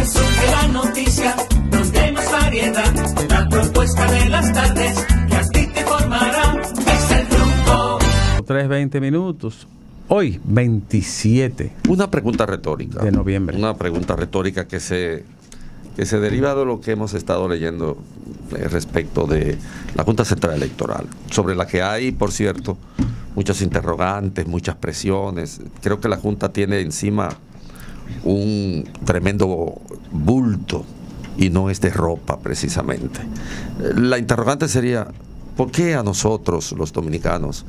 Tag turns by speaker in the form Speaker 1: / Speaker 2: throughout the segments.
Speaker 1: Resurge la noticia, donde hay más variedad, la propuesta de las tardes, que a ti te formará, es el Rumbo.
Speaker 2: 3:20 minutos. Hoy, 27
Speaker 3: Una pregunta retórica.
Speaker 2: de noviembre.
Speaker 3: Una pregunta retórica que se deriva de lo que hemos estado leyendo respecto de la Junta Central Electoral, sobre la que hay, por cierto, muchos interrogantes, muchas presiones. Creo que la Junta tiene encima un tremendo bulto y no es de ropa precisamente. La interrogante sería: ¿por qué a nosotros, los dominicanos,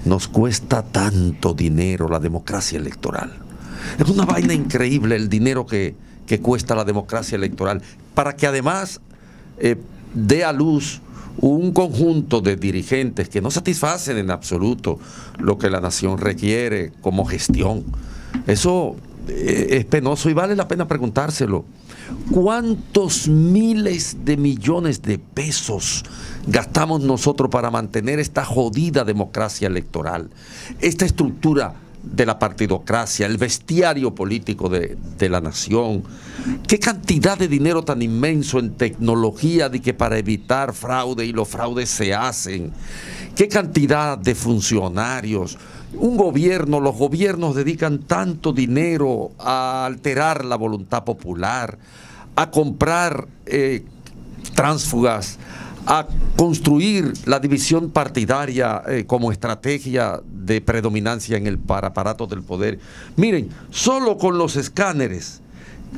Speaker 3: nos cuesta tanto dinero la democracia electoral? Es una vaina increíble el dinero que cuesta la democracia electoral, para que además dé a luz un conjunto de dirigentes que no satisfacen en absoluto lo que la nación requiere como gestión. Eso es penoso y vale la pena preguntárselo. ¿Cuántos miles de millones de pesos gastamos nosotros para mantener esta jodida democracia electoral? Esta estructura de la partidocracia, el bestiario político de la nación. ¿Qué cantidad de dinero tan inmenso en tecnología de que para evitar fraude, y los fraudes se hacen? ¿Qué cantidad de funcionarios? Los gobiernos dedican tanto dinero a alterar la voluntad popular, a comprar tránsfugas, a construir la división partidaria como estrategia de predominancia en el aparato del poder. Miren, solo con los escáneres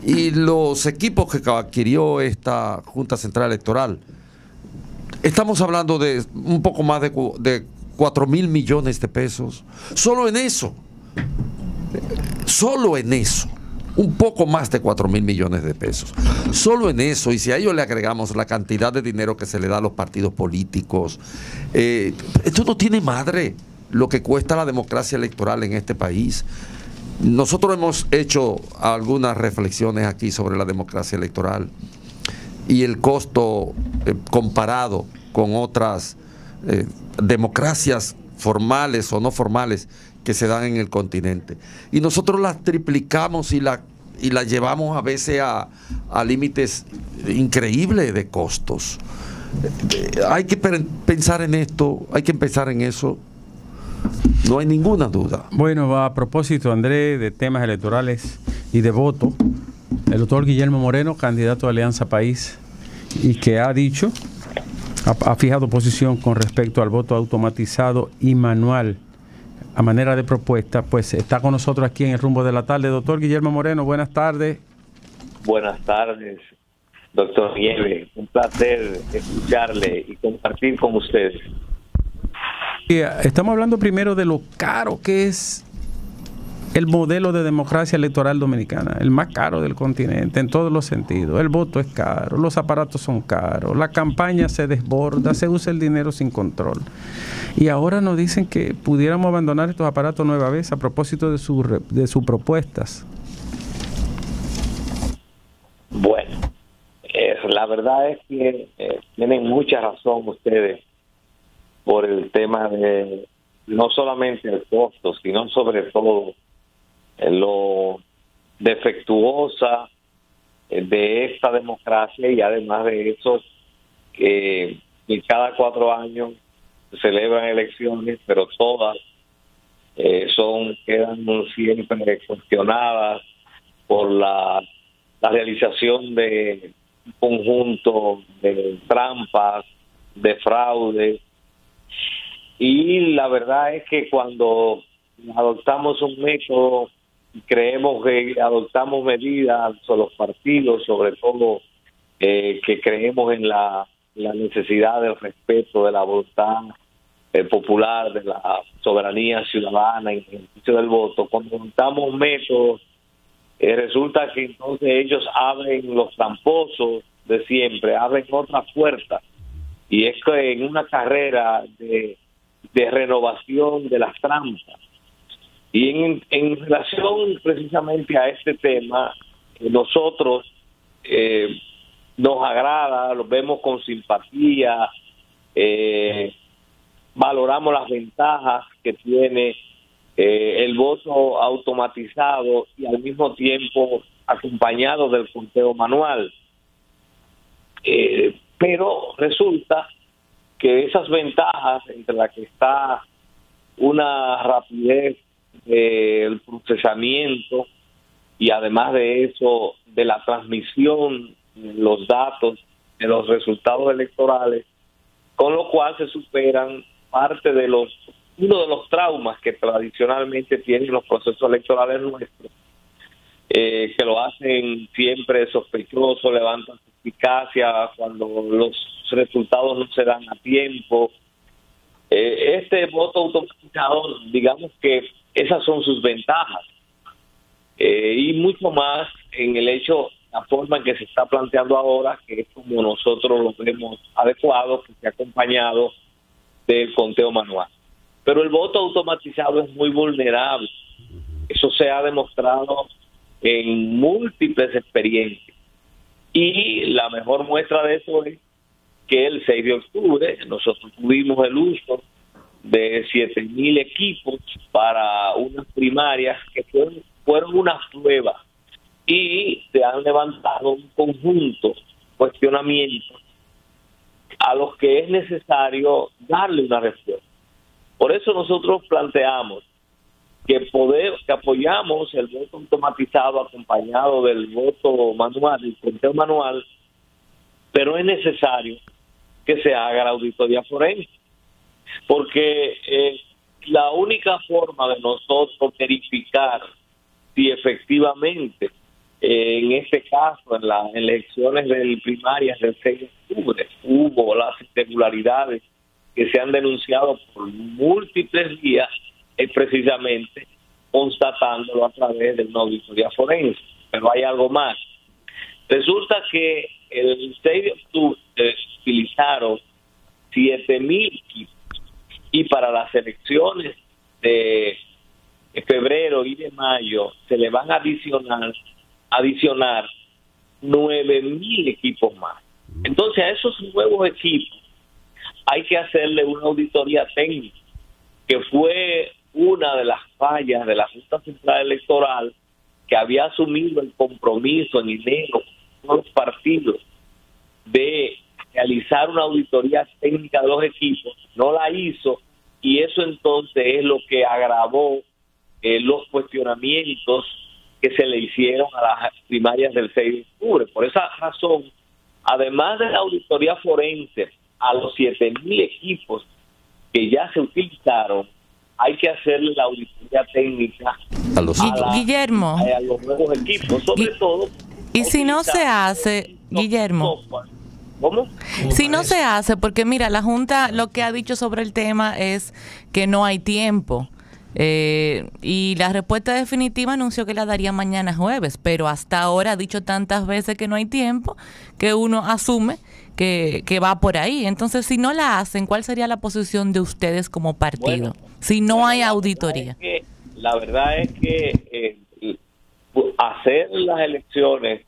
Speaker 3: y los equipos que adquirió esta Junta Central Electoral, estamos hablando de un poco más de 4,000 millones de pesos. Solo en eso. Un poco más de 4,000 millones de pesos. Solo en eso. Y si a ello le agregamos la cantidad de dinero que se le da a los partidos políticos, esto no tiene madre, lo que cuesta la democracia electoral en este país. Nosotros hemos hecho algunas reflexiones aquí sobre la democracia electoral y el costo comparado con otras democracias formales o no formales que se dan en el continente. Y nosotros las triplicamos y la llevamos a veces a límites increíbles de costos. Hay que pensar en esto, hay que empezar en eso. No hay ninguna duda.
Speaker 2: Bueno, a propósito, Andrés, de temas electorales y de voto, el doctor Guillermo Moreno, candidato a Alianza País, y que ha dicho, ha fijado posición con respecto al voto automatizado y manual a manera de propuesta, pues está con nosotros aquí en el Rumbo de la Tarde. Doctor Guillermo Moreno, buenas tardes.
Speaker 4: Buenas tardes, doctor Nieves. Un placer escucharle y compartir con ustedes.
Speaker 2: Estamos hablando primero de lo caro que es el modelo de democracia electoral dominicana, el más caro del continente en todos los sentidos. El voto es caro, los aparatos son caros, la campaña se desborda, se usa el dinero sin control. Y ahora nos dicen que pudiéramos abandonar estos aparatos nueva vez a propósito de sus propuestas.
Speaker 4: Bueno, la verdad es que tienen mucha razón ustedes por el tema de no solamente el costo, sino sobre todo lo defectuosa de esta democracia, y además de eso que cada 4 años se celebran elecciones, pero todas quedan siempre cuestionadas por la realización de un conjunto de trampas, de fraudes. Y la verdad es que cuando adoptamos un método, creemos que adoptamos medidas sobre los partidos, sobre todo que creemos en la necesidad del respeto de la voluntad popular, de la soberanía ciudadana en el ejercicio del voto. Cuando adoptamos métodos, resulta que entonces ellos abren los tramposos de siempre, abren otras puertas, y es que en una carrera de renovación de las trampas. Y en relación precisamente a este tema, nosotros nos agrada, lo vemos con simpatía, valoramos las ventajas que tiene el voto automatizado, y al mismo tiempo acompañado del conteo manual. Pero resulta que esas ventajas, entre las que está una rapidez del procesamiento y además de eso, de la transmisión de los datos de los resultados electorales, con lo cual se superan parte de uno de los traumas que tradicionalmente tienen los procesos electorales nuestros, que lo hacen siempre sospechoso, levantan suspicacia cuando los resultados no se dan a tiempo. Este voto automatizado, digamos que esas son sus ventajas, y mucho más en el hecho, la forma en que se está planteando ahora, que es como nosotros lo vemos adecuado, que se ha acompañado del conteo manual. Pero el voto automatizado es muy vulnerable. Eso se ha demostrado en múltiples experiencias. Y la mejor muestra de eso es que el 6 de octubre nosotros tuvimos el uso de 7,000 equipos para unas primarias que fueron una prueba, y se han levantado un conjunto de cuestionamientos a los que es necesario darle una respuesta. Por eso nosotros planteamos que apoyamos el voto automatizado acompañado del voto manual, del conteo manual, pero es necesario que se haga la auditoría forense, porque la única forma de nosotros verificar si efectivamente en este caso, en las elecciones primarias del 6 de octubre, hubo las irregularidades que se han denunciado por múltiples vías, es precisamente constatándolo a través de una auditoría forense. Pero hay algo más. Resulta que el 6 de octubre se utilizaron 7,000 equipos, y para las elecciones de febrero y de mayo se le van a adicionar 9,000 equipos más. Entonces a esos nuevos equipos hay que hacerle una auditoría técnica, que fue una de las fallas de la Junta Central Electoral, que había asumido el compromiso en enero con los partidos de realizar una auditoría técnica de los equipos. No la hizo, y eso entonces es lo que agravó los cuestionamientos que se le hicieron a las primarias del 6 de octubre. Por esa razón, además de la auditoría forense a los 7,000 equipos que ya se utilizaron, hay que hacerle la auditoría técnica a los nuevos equipos, sobre todo.
Speaker 5: Y si no se hace, Guillermo,
Speaker 4: ¿cómo?
Speaker 5: Si no se hace, porque mira, la Junta lo que ha dicho sobre el tema es que no hay tiempo. Y la respuesta definitiva anunció que la daría mañana jueves, pero hasta ahora ha dicho tantas veces que no hay tiempo que uno asume que va por ahí. Entonces, si no la hacen, ¿cuál sería la posición de ustedes como partido? Si no hay auditoría.
Speaker 4: La verdad es que hacer las elecciones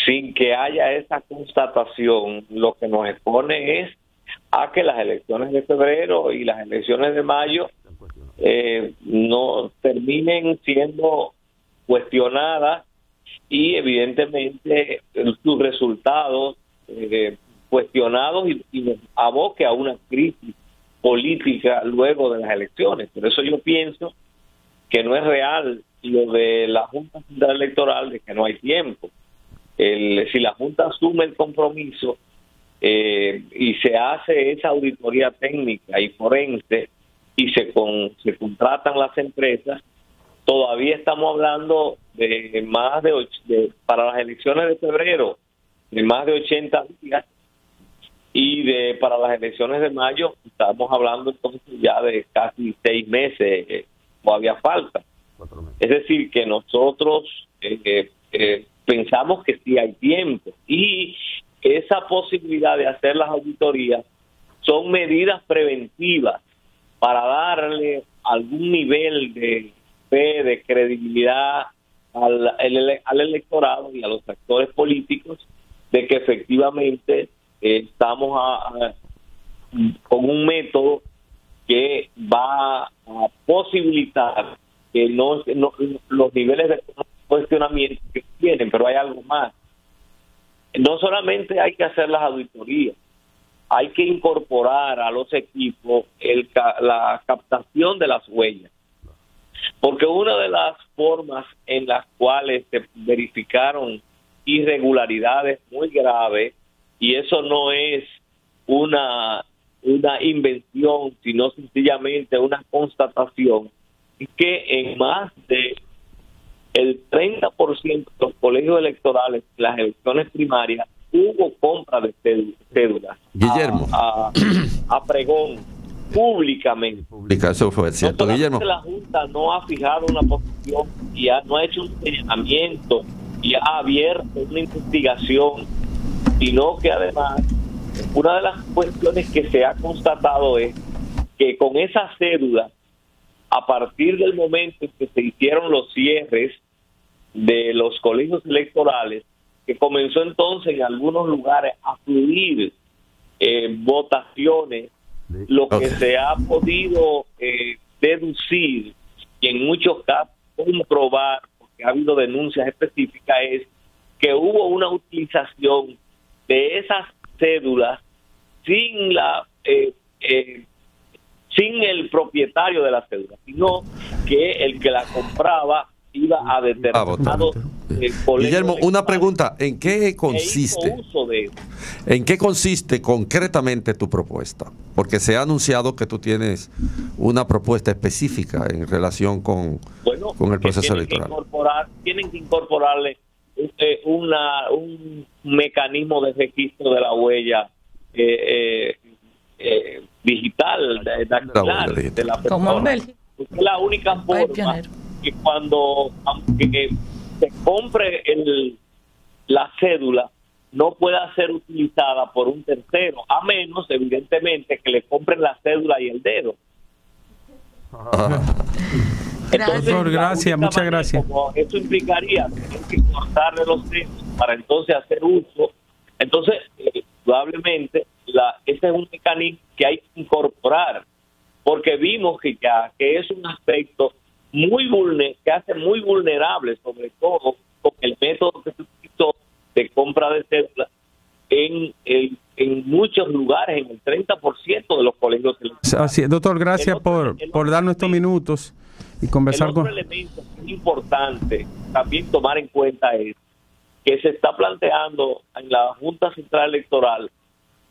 Speaker 4: sin que haya esa constatación, lo que nos expone es a que las elecciones de febrero y las elecciones de mayo no terminen siendo cuestionadas, y evidentemente sus resultados cuestionados, y nos aboque a una crisis política luego de las elecciones. Por eso yo pienso que no es real lo de la Junta Central Electoral de que no hay tiempo. Si la Junta asume el compromiso y se hace esa auditoría técnica y forense y se contratan las empresas, todavía estamos hablando de más para las elecciones de febrero, de más de 80 días, y para las elecciones de mayo estamos hablando entonces ya de casi 6 meses, todavía falta.
Speaker 3: 4 meses.
Speaker 4: Es decir, que nosotros pensamos que sí hay tiempo, y esa posibilidad de hacer las auditorías son medidas preventivas para darle algún nivel de fe, de credibilidad al electorado y a los actores políticos de que efectivamente estamos con un método que va a posibilitar que los niveles de cuestionamientos que tienen, pero hay algo más. No solamente hay que hacer las auditorías, hay que incorporar a los equipos la captación de las huellas. Porque una de las formas en las cuales se verificaron irregularidades muy graves, y eso no es una invención, sino sencillamente una constatación, es que en más de el 30% de los colegios electorales, las elecciones primarias, hubo compra de cédulas.
Speaker 3: Guillermo.
Speaker 4: A pregón, públicamente.
Speaker 3: Eso fue cierto,
Speaker 4: No,
Speaker 3: Guillermo.
Speaker 4: la Junta no ha fijado una posición y no ha hecho un señalamiento y ha abierto una investigación, sino que además una de las cuestiones que se ha constatado es que con esa cédula, a partir del momento en que se hicieron los cierres de los colegios electorales, que comenzó entonces en algunos lugares a fluir votaciones, lo que se ha podido deducir y en muchos casos comprobar, porque ha habido denuncias específicas, es que hubo una utilización de esas cédulas sin sin el propietario de la cédula, sino que el que la compraba iba a determinado
Speaker 3: Guillermo, una pregunta, ¿en qué consiste? ¿En qué consiste concretamente tu propuesta? Porque se ha anunciado que tú tienes una propuesta específica en relación con el proceso electoral.
Speaker 4: Tienen que incorporarle un mecanismo de registro de la huella digital, dactilar, de la persona. Es la única forma que cuando se compre la cédula no pueda ser utilizada por un tercero, a menos evidentemente que le compren la cédula y el dedo.
Speaker 2: Entonces, doctor, gracias, muchas gracias.
Speaker 4: Como eso implicaría tener que cortarle los dedos para entonces hacer uso, entonces probablemente ese es un mecanismo que hay que incorporar, porque vimos que es un aspecto que hace muy vulnerable, sobre todo con el método que se utilizó de compra de cédulas en muchos lugares, en el 30% de los colegios electorales.
Speaker 2: Así es, doctor, gracias por darnos estos minutos y conversar con...
Speaker 4: Otro elemento que es importante también tomar en cuenta es que se está planteando en la Junta Central Electoral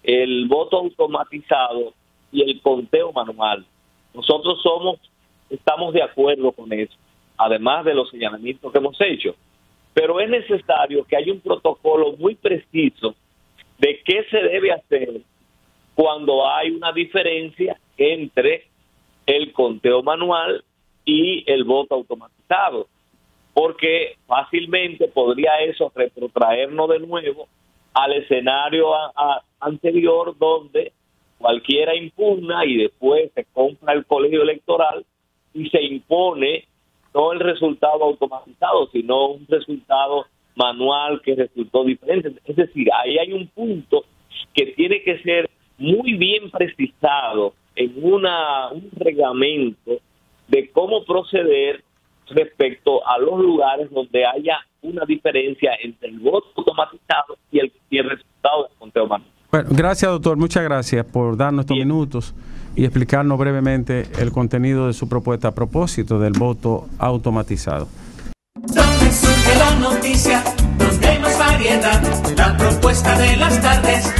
Speaker 4: el voto automatizado y el conteo manual. Nosotros estamos de acuerdo con eso, además de los señalamientos que hemos hecho, pero es necesario que haya un protocolo muy preciso de qué se debe hacer cuando hay una diferencia entre el conteo manual y el voto automatizado, porque fácilmente podría eso retrotraernos de nuevo al escenario anterior, donde cualquiera impugna y después se compra el colegio electoral y se impone no el resultado automatizado, sino un resultado manual que resultó diferente. Es decir, ahí hay un punto que tiene que ser muy bien precisado en un reglamento de cómo proceder respecto a los lugares donde haya una diferencia entre el voto automatizado y el resultado del conteo manual.
Speaker 2: Bueno, gracias, doctor, muchas gracias por darnos estos minutos y explicarnos brevemente el contenido de su propuesta a propósito del voto automatizado.
Speaker 1: Donde surge la noticia, donde hay más variedad, la propuesta de las tardes